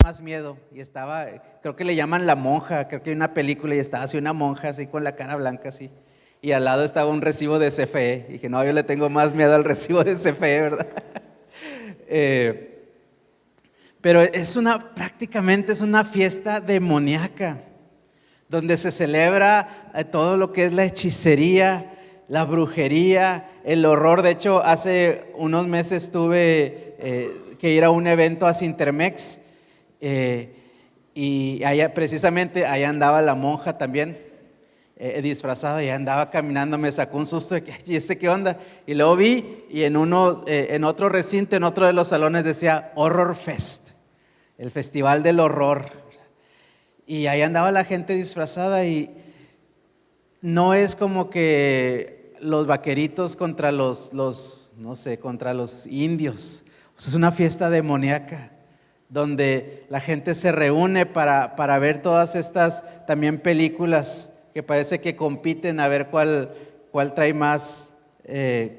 más miedo y estaba, creo que le llaman La Monja, creo que hay una película y estaba así una monja así con la cara blanca así y al lado estaba un recibo de CFE. Y dije, no, yo le tengo más miedo al recibo de CFE, ¿verdad? Pero prácticamente es una fiesta demoníaca, donde se celebra todo lo que es la hechicería, la brujería, el horror. De hecho, hace unos meses tuve que ir a un evento a Cintermex y allá, precisamente allá andaba la monja también, disfrazada, y andaba caminando, me sacó un susto de que, ¿y este qué onda? Y luego vi y en otro recinto, en otro de los salones decía Horror Fest, el festival del horror. Y ahí andaba la gente disfrazada y no es como que los vaqueritos contra no sé, contra los indios. O sea, es una fiesta demoníaca donde la gente se reúne para ver todas estas también películas que parece que compiten a ver cuál trae más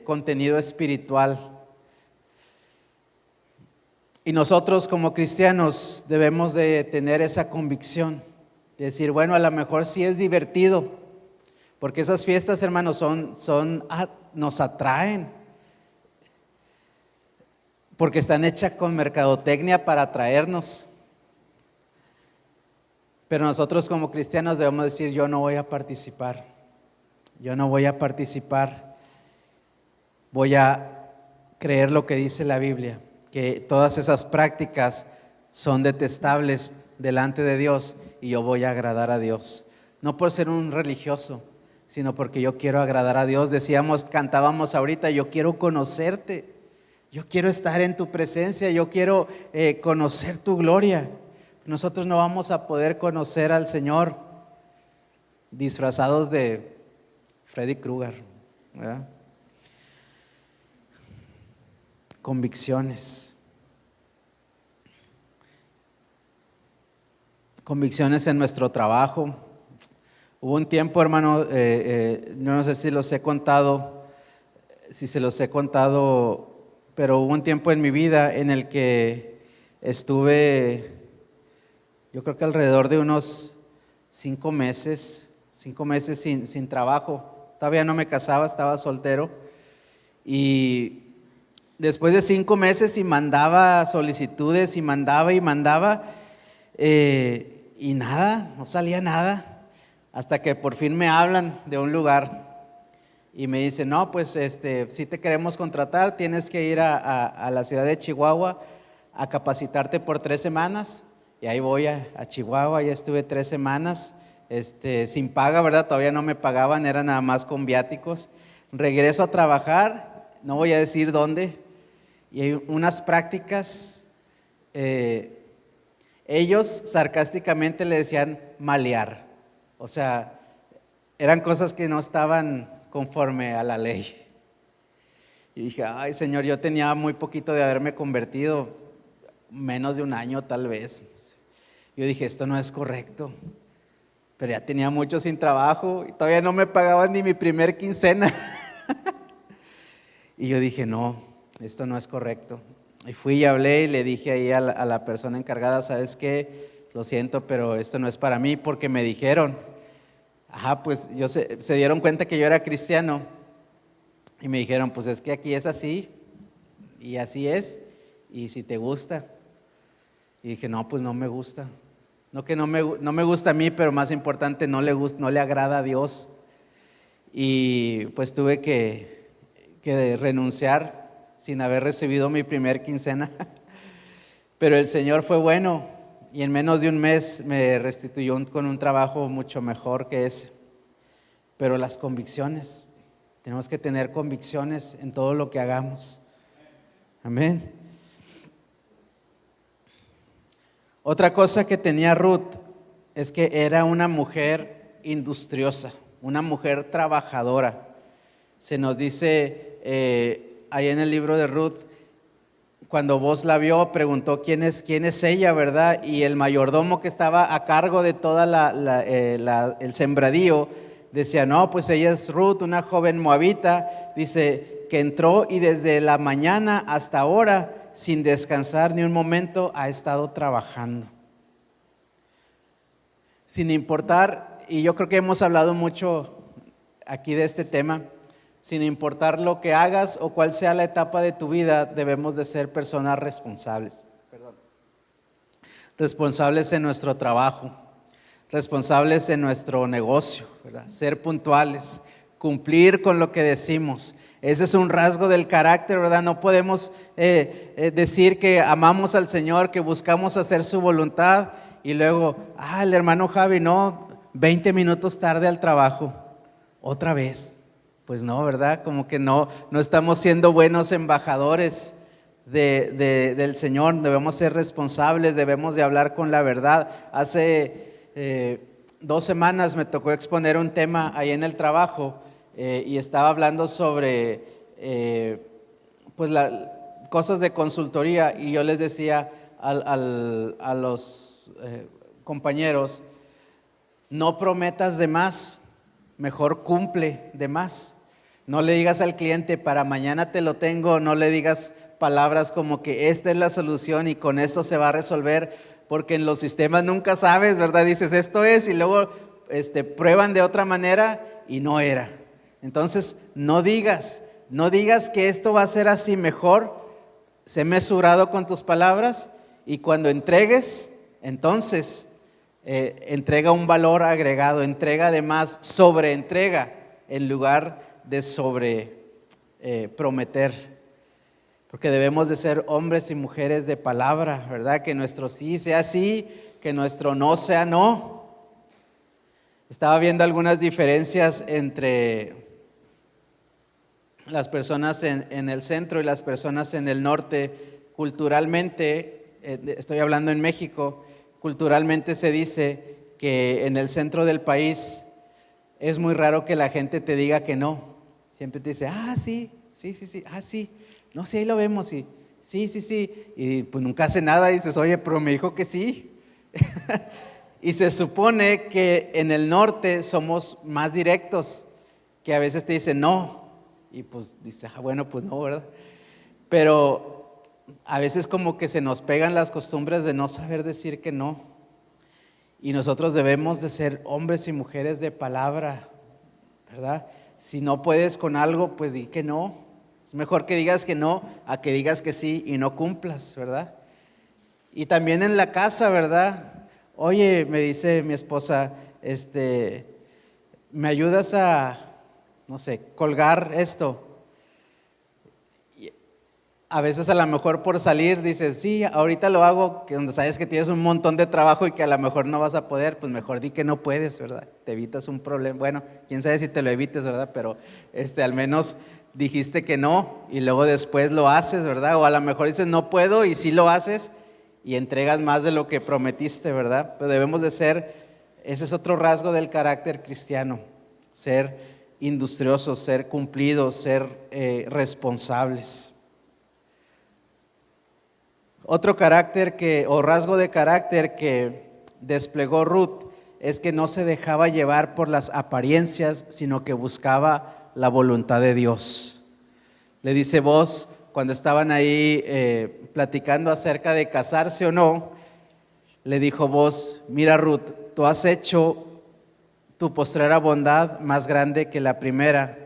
contenido espiritual. Y nosotros como cristianos debemos de tener esa convicción, de decir, bueno, a lo mejor sí es divertido, porque esas fiestas, hermanos, nos atraen, porque están hechas con mercadotecnia para atraernos. Pero nosotros como cristianos debemos decir, yo no voy a participar, voy a creer lo que dice la Biblia, que todas esas prácticas son detestables delante de Dios y yo voy a agradar a Dios. No por ser un religioso, sino porque yo quiero agradar a Dios. Cantábamos ahorita, yo quiero conocerte, yo quiero estar en tu presencia, yo quiero conocer tu gloria. Nosotros no vamos a poder conocer al Señor disfrazados de Freddy Krueger, ¿verdad? Convicciones en nuestro trabajo. Hubo un tiempo, hermano, no sé si se los he contado, pero hubo un tiempo en mi vida en el que estuve, yo creo que alrededor de unos 5 meses sin trabajo. Todavía no me casaba, estaba soltero. Y después de 5 meses y mandaba solicitudes y mandaba y nada, no salía nada. Hasta que por fin me hablan de un lugar y me dicen, no, pues si te queremos contratar, tienes que ir a la ciudad de Chihuahua a capacitarte por 3 semanas. Y ahí voy a Chihuahua, ya estuve 3 semanas, sin paga, ¿verdad? Todavía no me pagaban, era nada más con viáticos. Regreso a trabajar, no voy a decir dónde, y hay unas prácticas, ellos sarcásticamente le decían malear. O sea, eran cosas que no estaban conforme a la ley. Y dije, ay Señor, yo tenía muy poquito de haberme convertido, menos de un año tal vez. Yo dije, esto no es correcto. Pero ya tenía mucho sin trabajo y todavía no me pagaban ni mi primer quincena. Y yo dije, no, esto no es correcto. Y fui y hablé y le dije ahí a la persona encargada, ¿sabes qué? Lo siento, pero esto no es para mí, porque me dijeron, pues se dieron cuenta que yo era cristiano y me dijeron, pues es que aquí es así y así es, y si te gusta. Y dije, no, pues no me gusta. No que no me gusta a mí, pero más importante, no le agrada a Dios. Y pues tuve que renunciar sin haber recibido mi primer quincena. Pero el Señor fue bueno y en menos de un mes me restituyó con un trabajo mucho mejor que ese. Pero las convicciones, tenemos que tener convicciones en todo lo que hagamos. Amén. Otra cosa que tenía Ruth es que era una mujer industriosa, una mujer trabajadora. Se nos dice ahí en el libro de Ruth, cuando Booz la vio, preguntó quién es ella, ¿verdad? Y el mayordomo que estaba a cargo de toda el sembradío decía, no, pues ella es Ruth, una joven moabita, dice que entró y desde la mañana hasta ahora, sin descansar ni un momento, ha estado trabajando. sin importar, y yo creo que hemos hablado mucho aquí de este tema, sin importar lo que hagas o cuál sea la etapa de tu vida, debemos de ser personas responsables. Responsables en nuestro trabajo, responsables en nuestro negocio, ¿verdad? Ser puntuales, cumplir con lo que decimos. Ese es un rasgo del carácter, ¿verdad? No podemos decir que amamos al Señor, que buscamos hacer su voluntad y luego, el hermano Javi, no, 20 minutos tarde al trabajo, otra vez. Pues no, ¿verdad? Como que no estamos siendo buenos embajadores del Señor. Debemos ser responsables, debemos de hablar con la verdad. Hace 2 semanas me tocó exponer un tema ahí en el trabajo y estaba hablando sobre pues cosas de consultoría, y yo les decía a los compañeros, no prometas de más, mejor cumple de más. No le digas al cliente, para mañana te lo tengo, no le digas palabras como que esta es la solución y con esto se va a resolver, porque en los sistemas nunca sabes, ¿verdad? Dices esto es, y luego prueban de otra manera y no era. Entonces no digas que esto va a ser así. Mejor sé mesurado con tus palabras, y cuando entregues, entonces entrega un valor agregado, entrega además, sobreentrega en lugar de sobre prometer. Porque debemos de ser hombres y mujeres de palabra, ¿verdad? Que nuestro sí sea sí, que nuestro no sea no. Estaba viendo algunas diferencias entre las personas en el centro y las personas en el norte. Culturalmente, estoy hablando en México, culturalmente se dice que en el centro del país es muy raro que la gente te diga que no. Siempre te dice, sí, sí. No, sí, ahí lo vemos, sí. Y pues nunca hace nada y dices, oye, pero me dijo que sí. Y se supone que en el norte somos más directos, que a veces te dicen no. Y pues dices, bueno, pues no, ¿verdad? Pero a veces como que se nos pegan las costumbres de no saber decir que no. Y nosotros debemos de ser hombres y mujeres de palabra, ¿verdad? Si no puedes con algo, pues di que no. Es mejor que digas que no a que digas que sí y no cumplas, ¿verdad? Y también en la casa, ¿verdad? Oye, me dice mi esposa, ¿me ayudas a, no sé, colgar esto? Y a veces a lo mejor por salir dices, sí, ahorita lo hago, que donde sabes que tienes un montón de trabajo y que a lo mejor no vas a poder, pues mejor di que no puedes, ¿verdad? Te evitas un problema. Bueno, quién sabe si te lo evites, ¿verdad? Pero al menos dijiste que no y luego después lo haces, ¿verdad? O a lo mejor dices no puedo y sí lo haces y entregas más de lo que prometiste, ¿verdad? Pero debemos de ser, ese es otro rasgo del carácter cristiano, ser industriosos, ser cumplidos, ser responsables. Otro carácter o rasgo de carácter que desplegó Ruth es que no se dejaba llevar por las apariencias, sino que buscaba la voluntad de Dios. Le dice Boaz, cuando estaban ahí platicando acerca de casarse o no, le dijo Boaz, mira Ruth, tú has hecho tu postrera bondad más grande que la primera,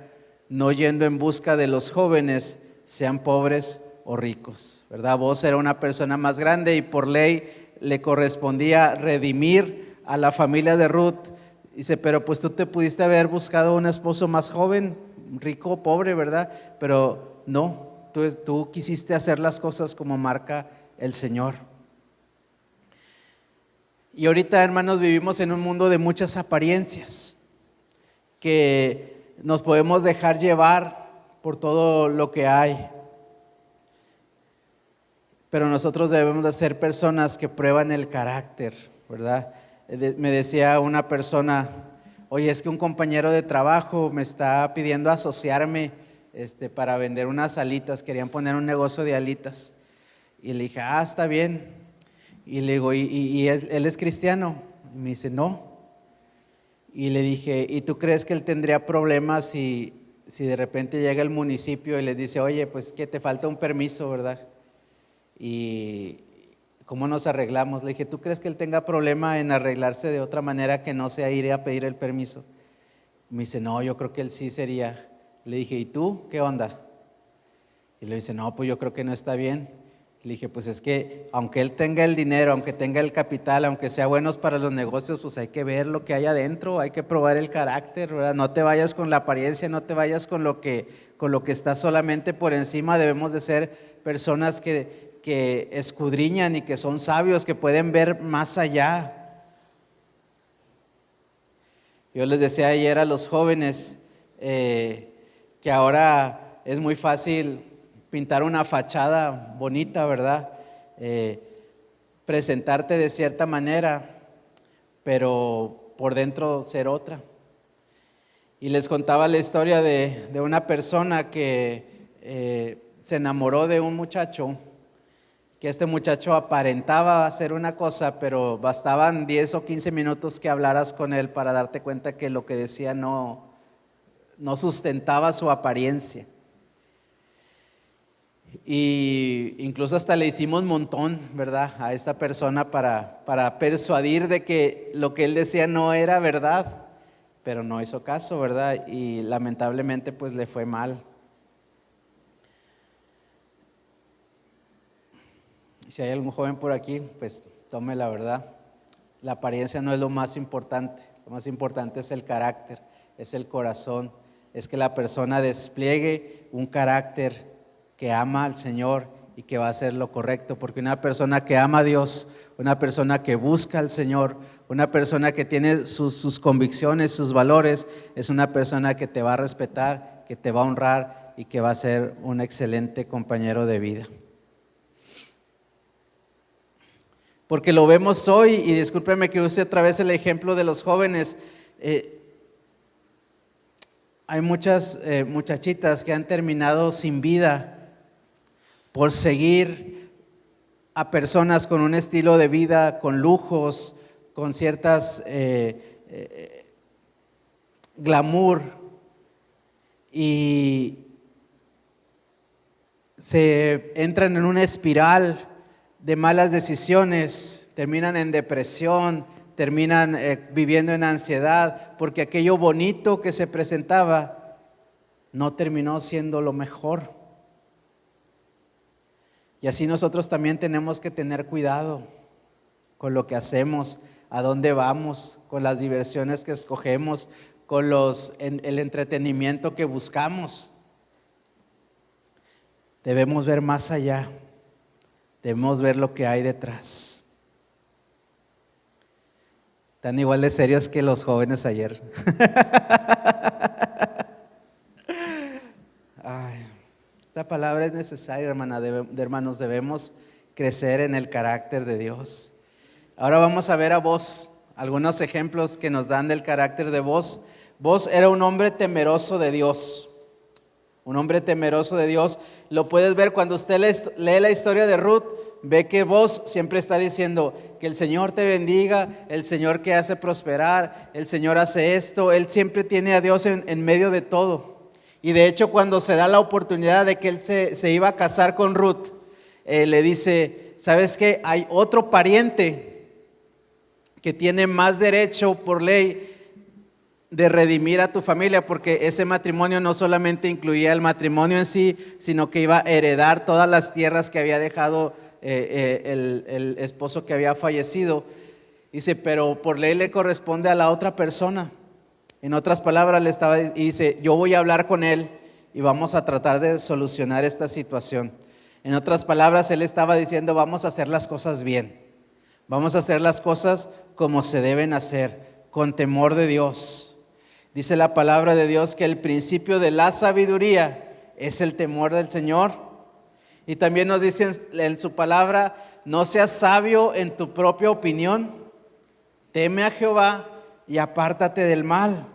no yendo en busca de los jóvenes, sean pobres o ricos, ¿verdad? Boaz era una persona más grande y por ley le correspondía redimir a la familia de Ruth. Dice, pero pues tú te pudiste haber buscado un esposo más joven, rico o pobre, ¿verdad? Pero no, tú quisiste hacer las cosas como marca el Señor. Y ahorita, hermanos, vivimos en un mundo de muchas apariencias, que nos podemos dejar llevar por todo lo que hay. Pero nosotros debemos de ser personas que prueban el carácter, ¿verdad? Me decía una persona, oye, es que un compañero de trabajo me está pidiendo asociarme para vender unas alitas, querían poner un negocio de alitas. Y le dije, está bien. Y le digo, ¿y él es cristiano? Y me dice, no. Y le dije, ¿y tú crees que él tendría problemas si de repente llega el municipio y le dice, oye, pues que te falta un permiso, ¿verdad? Y ¿cómo nos arreglamos? Le dije, ¿tú crees que él tenga problema en arreglarse de otra manera que no sea ir a pedir el permiso? Me dice, no, yo creo que él sí sería. Le dije, ¿y tú qué onda? Y le dice, no, pues yo creo que no está bien. Le dije, pues es que aunque él tenga el dinero, aunque tenga el capital, aunque sea buenos para los negocios, pues hay que ver lo que hay adentro, hay que probar el carácter, ¿verdad? No te vayas con la apariencia, no te vayas con lo que está solamente por encima. Debemos de ser personas que escudriñan y que son sabios, que pueden ver más allá. Yo les decía ayer a los jóvenes que ahora es muy fácil pintar una fachada bonita, ¿verdad? Presentarte de cierta manera, pero por dentro ser otra. Y les contaba la historia de una persona que se enamoró de un muchacho, que este muchacho aparentaba hacer una cosa, pero bastaban 10 o 15 minutos que hablaras con él para darte cuenta que lo que decía no sustentaba su apariencia. Y incluso hasta le hicimos un montón, ¿verdad?, a esta persona para persuadir de que lo que él decía no era verdad, pero no hizo caso, ¿verdad? Y lamentablemente pues le fue mal. Y si hay algún joven por aquí, pues tome la verdad. La apariencia no es lo más importante es el carácter, es el corazón, es que la persona despliegue un carácter que ama al Señor y que va a hacer lo correcto, porque una persona que ama a Dios, una persona que busca al Señor, una persona que tiene sus convicciones, sus valores, es una persona que te va a respetar, que te va a honrar y que va a ser un excelente compañero de vida. Porque lo vemos hoy, y discúlpeme que use otra vez el ejemplo de los jóvenes. Hay muchas muchachitas que han terminado sin vida por seguir a personas con un estilo de vida, con lujos, con ciertas glamour, y se entran en una espiral de malas decisiones, terminan en depresión, terminan viviendo en ansiedad, porque aquello bonito que se presentaba no terminó siendo lo mejor. Y así nosotros también tenemos que tener cuidado con lo que hacemos, a dónde vamos, con las diversiones que escogemos, con el entretenimiento que buscamos. Debemos ver más allá, debemos ver lo que hay detrás. Están igual de serios que los jóvenes ayer. Ay, esta palabra es necesaria, hermanos, debemos crecer en el carácter de Dios. Ahora vamos a ver a Boz, algunos ejemplos que nos dan del carácter de Boz. Boz era un hombre temeroso de Dios. Un hombre temeroso de Dios. Lo puedes ver cuando usted lee la historia de Ruth. Ve que Boz siempre está diciendo que el Señor te bendiga, el Señor que hace prosperar, el Señor hace esto. Él siempre tiene a Dios en medio de todo. Y de hecho, cuando se da la oportunidad de que él se iba a casar con Ruth, le dice, ¿sabes qué? Hay otro pariente que tiene más derecho por ley de redimir a tu familia, porque ese matrimonio no solamente incluía el matrimonio en sí, sino que iba a heredar todas las tierras que había dejado el esposo que había fallecido. Dice, pero por ley le corresponde a la otra persona. En otras palabras, y dice, yo voy a hablar con él y vamos a tratar de solucionar esta situación. En otras palabras, él estaba diciendo, vamos a hacer las cosas bien. Vamos a hacer las cosas como se deben hacer, con temor de Dios. Dice la palabra de Dios que el principio de la sabiduría es el temor del Señor. Y también nos dice en su palabra, no seas sabio en tu propia opinión, teme a Jehová y apártate del mal.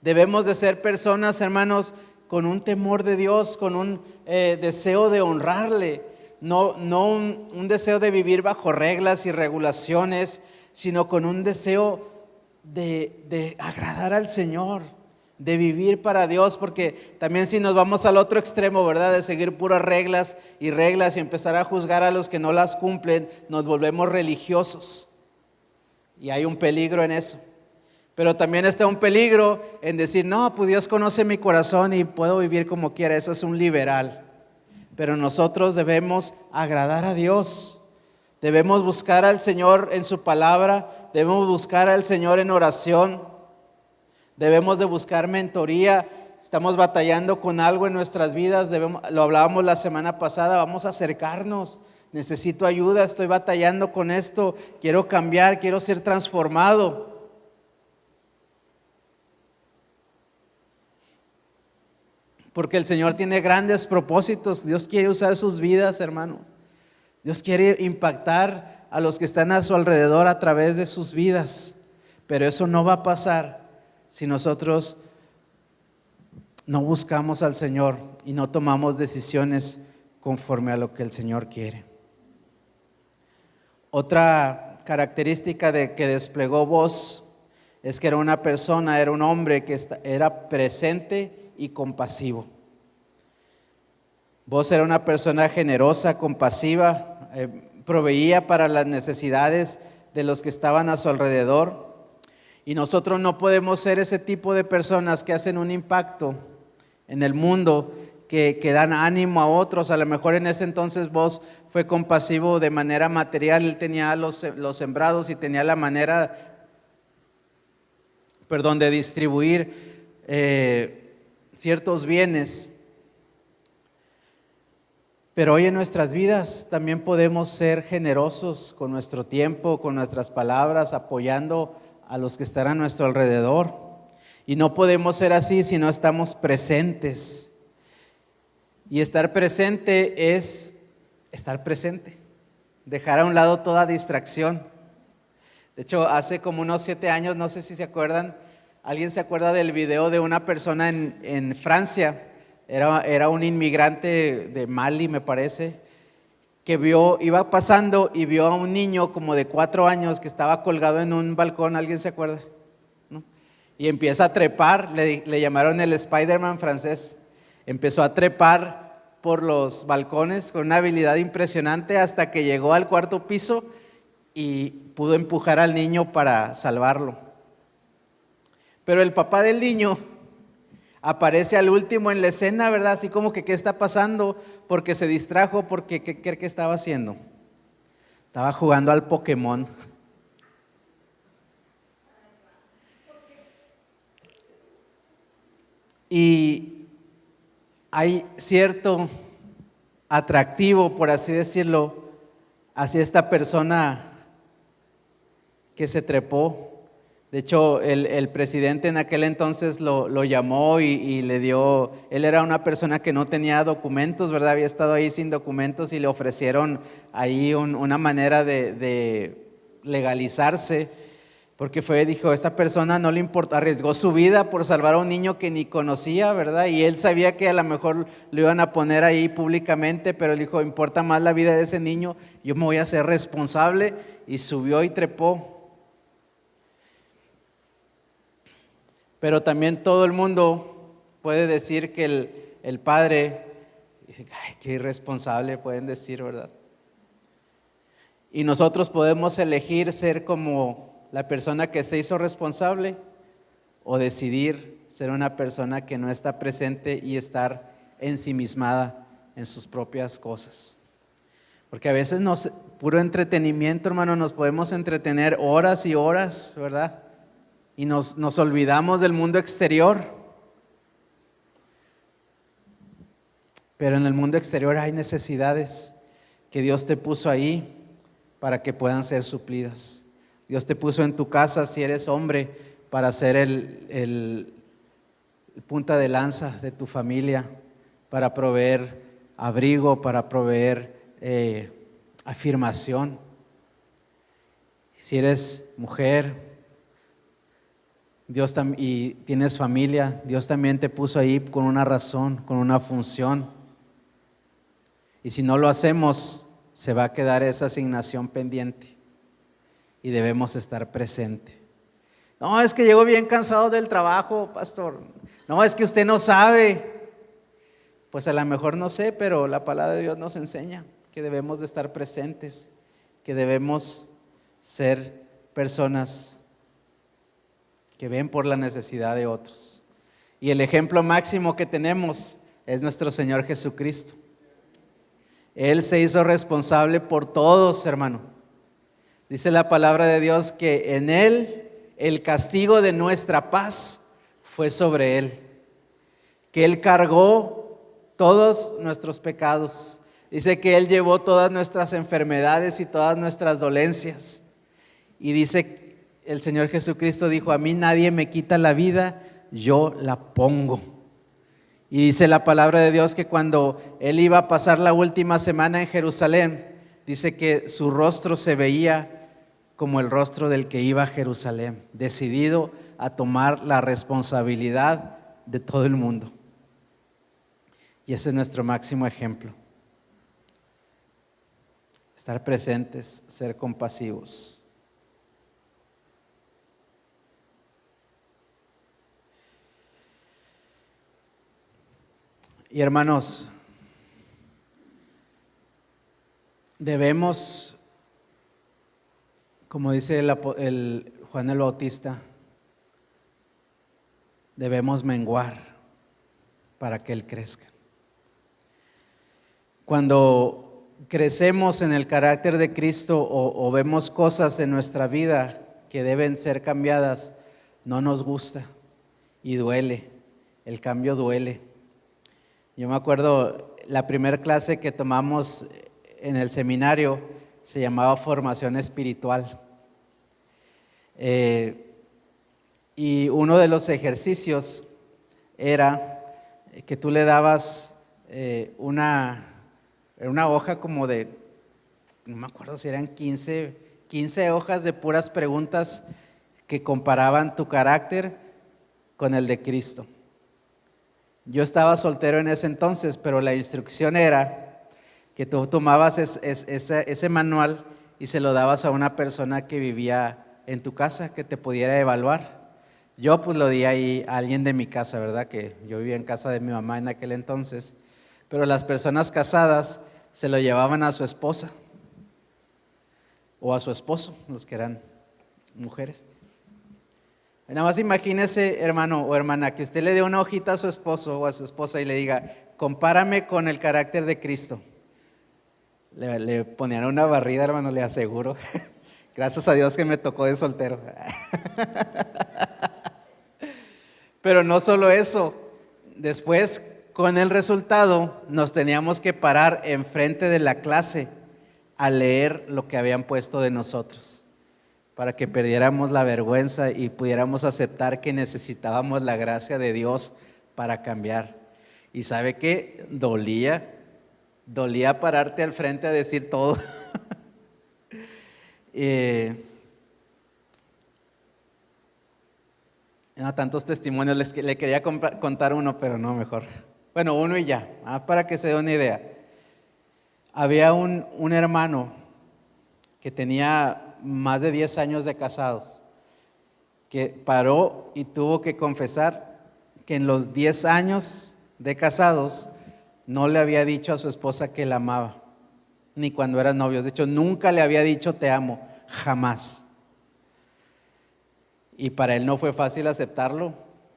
Debemos de ser personas, hermanos, con un temor de Dios, con un deseo de honrarle, no un deseo de vivir bajo reglas y regulaciones, sino con un deseo de agradar al Señor, de vivir para Dios, porque también si nos vamos al otro extremo, ¿verdad? De seguir puras reglas y empezar a juzgar a los que no las cumplen, nos volvemos religiosos. Y hay un peligro en eso. Pero también está un peligro en decir, no, pues Dios conoce mi corazón y puedo vivir como quiera. Eso es un liberal. Pero nosotros debemos agradar a Dios. Debemos buscar al Señor en su palabra. Debemos buscar al Señor en oración. Debemos de buscar mentoría. Estamos batallando con algo en nuestras vidas. Lo hablábamos la semana pasada. Vamos a acercarnos. Necesito ayuda. Estoy batallando con esto. Quiero cambiar. Quiero ser transformado. Porque el Señor tiene grandes propósitos. Dios quiere usar sus vidas, hermanos. Dios quiere impactar a los que están a su alrededor a través de sus vidas. Pero eso no va a pasar si nosotros no buscamos al Señor y no tomamos decisiones conforme a lo que el Señor quiere. Otra característica que desplegó Boaz es que era una persona, era un hombre que era presente y compasivo. Boaz era una persona generosa, compasiva, proveía para las necesidades de los que estaban a su alrededor. Y nosotros no podemos ser ese tipo de personas que hacen un impacto en el mundo, que dan ánimo a otros. A lo mejor en ese entonces Boaz fue compasivo de manera material. Él tenía los sembrados y tenía la manera, de distribuir ciertos bienes. Pero hoy en nuestras vidas también podemos ser generosos con nuestro tiempo, con nuestras palabras, apoyando a los que están a nuestro alrededor. Y no podemos ser así si no estamos presentes. Y estar presente es estar presente, dejar a un lado toda distracción. De hecho, hace como unos 7 años, no sé si se acuerdan, ¿alguien se acuerda del video de una persona en Francia? Era un inmigrante de Mali, me parece, que iba pasando y vio a un niño como de 4 años que estaba colgado en un balcón. ¿Alguien se acuerda? ¿No? Y empieza a trepar, le llamaron el Spider-Man francés. Empezó a trepar por los balcones con una habilidad impresionante hasta que llegó al 4.º piso y pudo empujar al niño para salvarlo. Pero el papá del niño aparece al último en la escena, ¿verdad? Así como que ¿qué está pasando? Porque se distrajo, porque ¿qué cree que estaba haciendo? Estaba jugando al Pokémon. Y hay cierto atractivo, por así decirlo, hacia esta persona que se trepó. De hecho, el presidente en aquel entonces lo llamó y le dio, él era una persona que no tenía documentos, ¿verdad? Había estado ahí sin documentos y le ofrecieron ahí una manera de legalizarse, porque dijo, esta persona no le importa, arriesgó su vida por salvar a un niño que ni conocía, ¿verdad? Y él sabía que a lo mejor lo iban a poner ahí públicamente, pero él dijo, importa más la vida de ese niño, yo me voy a hacer responsable, y subió y trepó. Pero también todo el mundo puede decir que el padre, ay, qué irresponsable pueden decir, ¿verdad? Y nosotros podemos elegir ser como la persona que se hizo responsable o decidir ser una persona que no está presente y estar ensimismada en sus propias cosas. Porque a veces puro entretenimiento, hermano, nos podemos entretener horas y horas, ¿verdad? Y nos olvidamos del mundo exterior. Pero en el mundo exterior hay necesidades que Dios te puso ahí para que puedan ser suplidas. Dios te puso en tu casa, si eres hombre, para ser el punta de lanza de tu familia, para proveer abrigo, para proveer afirmación. Si eres mujer, y tienes familia, Dios también te puso ahí con una razón, con una función. Y si no lo hacemos, se va a quedar esa asignación pendiente y debemos estar presentes. No, es que llego bien cansado del trabajo, pastor. No, es que usted no sabe. Pues a lo mejor no sé, pero la palabra de Dios nos enseña que debemos de estar presentes, que debemos ser personas que ven por la necesidad de otros. Y el ejemplo máximo que tenemos es nuestro Señor Jesucristo. Él se hizo responsable por todos, hermano. Dice la palabra de Dios que en Él el castigo de nuestra paz fue sobre Él, que Él cargó todos nuestros pecados. Dice que Él llevó todas nuestras enfermedades y todas nuestras dolencias. Y dice, el Señor Jesucristo dijo, a mí nadie me quita la vida, yo la pongo. Y dice la palabra de Dios que cuando Él iba a pasar la última semana en Jerusalén, dice que su rostro se veía como el rostro del que iba a Jerusalén, decidido a tomar la responsabilidad de todo el mundo. Y ese es nuestro máximo ejemplo. Estar presentes, ser compasivos. Y hermanos, debemos, como dice el Juan el Bautista, debemos menguar para que Él crezca. Cuando crecemos en el carácter de Cristo o vemos cosas en nuestra vida que deben ser cambiadas, no nos gusta y duele, el cambio duele. Yo me acuerdo, la primera clase que tomamos en el seminario se llamaba formación espiritual. Y uno de los ejercicios era que tú le dabas una hoja como de, no me acuerdo si eran 15 hojas de puras preguntas que comparaban tu carácter con el de Cristo. Yo estaba soltero en ese entonces, pero la instrucción era que tú tomabas ese manual y se lo dabas a una persona que vivía en tu casa, que te pudiera evaluar. Yo pues lo di ahí a alguien de mi casa, ¿verdad? Que yo vivía en casa de mi mamá en aquel entonces, pero las personas casadas se lo llevaban a su esposa o a su esposo, los que eran mujeres. Nada más imagínese, hermano o hermana, que usted le dé una hojita a su esposo o a su esposa y le diga, compárame con el carácter de Cristo. Le ponían una barrida, hermano, le aseguro. Gracias a Dios que me tocó de soltero. Pero no solo eso, después con el resultado nos teníamos que parar enfrente de la clase a leer lo que habían puesto de nosotros, para que perdiéramos la vergüenza y pudiéramos aceptar que necesitábamos la gracia de Dios para cambiar. ¿Y sabe qué? Dolía pararte al frente a decir todo. No, tantos testimonios, le quería contar uno, pero no, mejor. Bueno, uno y ya, para que se dé una idea. Había un hermano que tenía más de 10 años de casados, que paró y tuvo que confesar que en los 10 años de casados no le había dicho a su esposa que la amaba, ni cuando eran novios. De hecho, nunca le había dicho te amo, jamás. Y para él no fue fácil aceptarlo,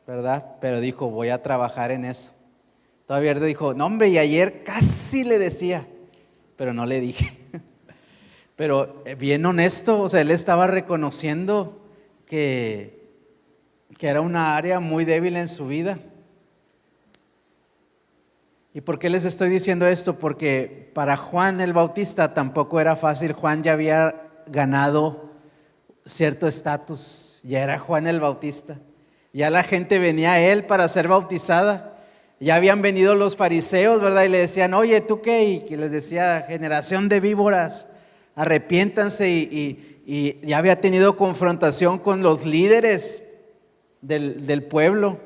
¿verdad? Pero dijo, voy a trabajar en eso. Todavía le dijo, no hombre, y ayer casi le decía, pero no le dije. Pero bien honesto, o sea, él estaba reconociendo que era una área muy débil en su vida. ¿Y por qué les estoy diciendo esto? Porque para Juan el Bautista tampoco era fácil. Juan ya había ganado cierto estatus, ya era Juan el Bautista. Ya la gente venía a él para ser bautizada. Ya habían venido los fariseos, ¿verdad? Y le decían, oye, ¿tú qué? Y que les decía, generación de víboras, arrepiéntanse. Y ya había tenido confrontación con los líderes del pueblo.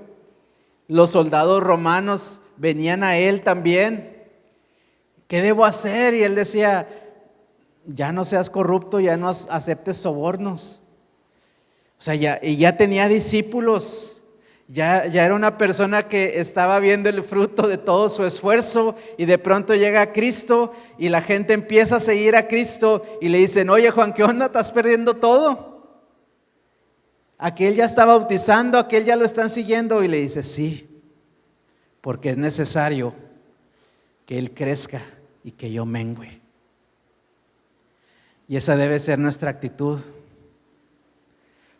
Los soldados romanos venían a él también. ¿Qué debo hacer? Y él decía, ya no seas corrupto, ya no aceptes sobornos. O sea, ya tenía discípulos, Ya era una persona que estaba viendo el fruto de todo su esfuerzo y de pronto llega a Cristo y la gente empieza a seguir a Cristo y le dicen, oye Juan, ¿qué onda? ¿Estás perdiendo todo? Aquel ya está bautizando, aquel ya lo están siguiendo, y le dice, sí, porque es necesario que él crezca y que yo mengüe. Y esa debe ser nuestra actitud.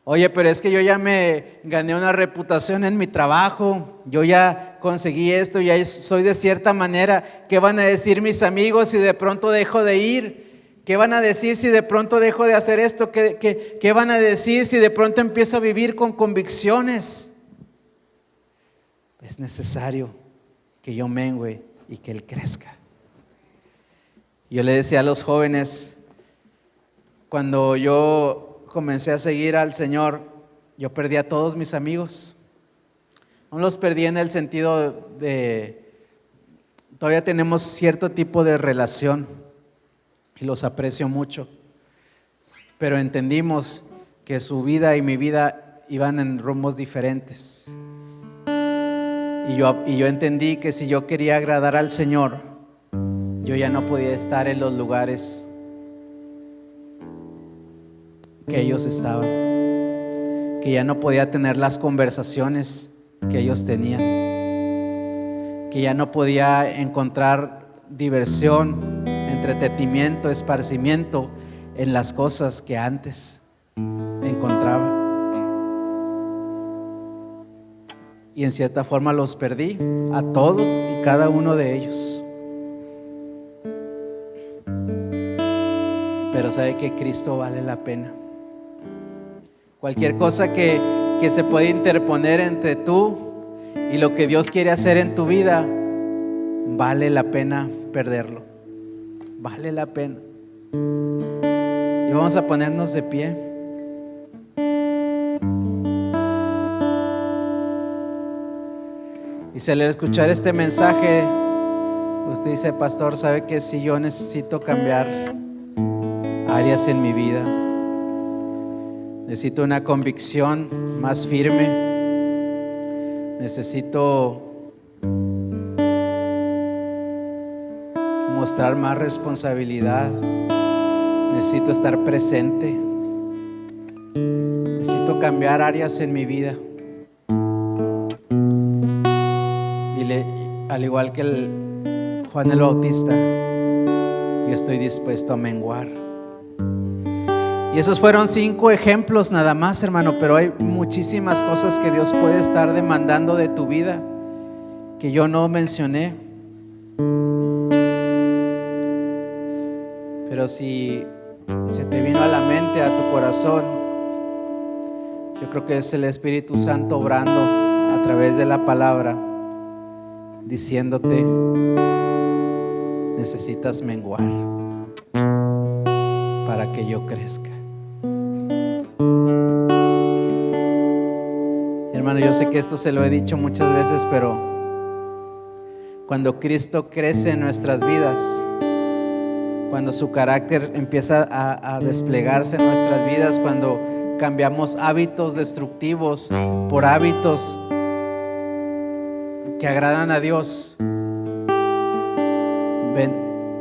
Oye, pero es que yo ya me gané una reputación en mi trabajo, yo ya conseguí esto, ya soy de cierta manera. ¿Qué van a decir mis amigos si de pronto dejo de ir? ¿Qué van a decir si de pronto dejo de hacer esto? ¿Qué van a decir si de pronto empiezo a vivir con convicciones? Es necesario que yo mengüe y que él crezca. Yo le decía a los jóvenes, cuando yo comencé a seguir al Señor, yo perdí a todos mis amigos. No los perdí en el sentido de, todavía tenemos cierto tipo de relación y los aprecio mucho, pero entendimos que su vida y mi vida iban en rumbos diferentes. Y yo entendí que si yo quería agradar al Señor, yo ya no podía estar en los lugares que ellos estaban, que ya no podía tener las conversaciones que ellos tenían, que ya no podía encontrar diversión, entretenimiento, esparcimiento en las cosas que antes encontraba. Y en cierta forma los perdí a todos y cada uno de ellos. Pero sabe que Cristo vale la pena. Cualquier cosa que se puede interponer entre tú y lo que Dios quiere hacer en tu vida, vale la pena perderlo. Vale la pena. Y vamos a ponernos de pie. Y si al escuchar este mensaje, usted dice, pastor, ¿sabe que si yo necesito cambiar áreas en mi vida? Necesito una convicción más firme. Necesito mostrar más responsabilidad. Necesito estar presente. Necesito cambiar áreas en mi vida. Dile, al igual que Juan el Bautista, yo estoy dispuesto a menguar. Y esos fueron 5 ejemplos nada más, hermano, pero hay muchísimas cosas que Dios puede estar demandando de tu vida que yo no mencioné. Pero si se te vino a la mente, a tu corazón, yo creo que es el Espíritu Santo obrando a través de la palabra, diciéndote, necesitas menguar para que yo crezca. Hermano, yo sé que esto se lo he dicho muchas veces, pero cuando Cristo crece en nuestras vidas, cuando su carácter empieza a desplegarse en nuestras vidas, cuando cambiamos hábitos destructivos por hábitos que agradan a Dios,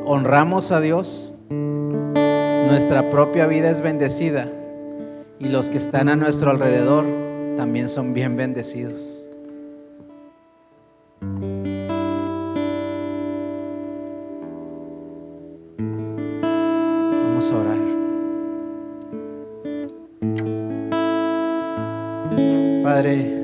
honramos a Dios, nuestra propia vida es bendecida y los que están a nuestro alrededor también son bien bendecidos. Vamos a orar. Padre,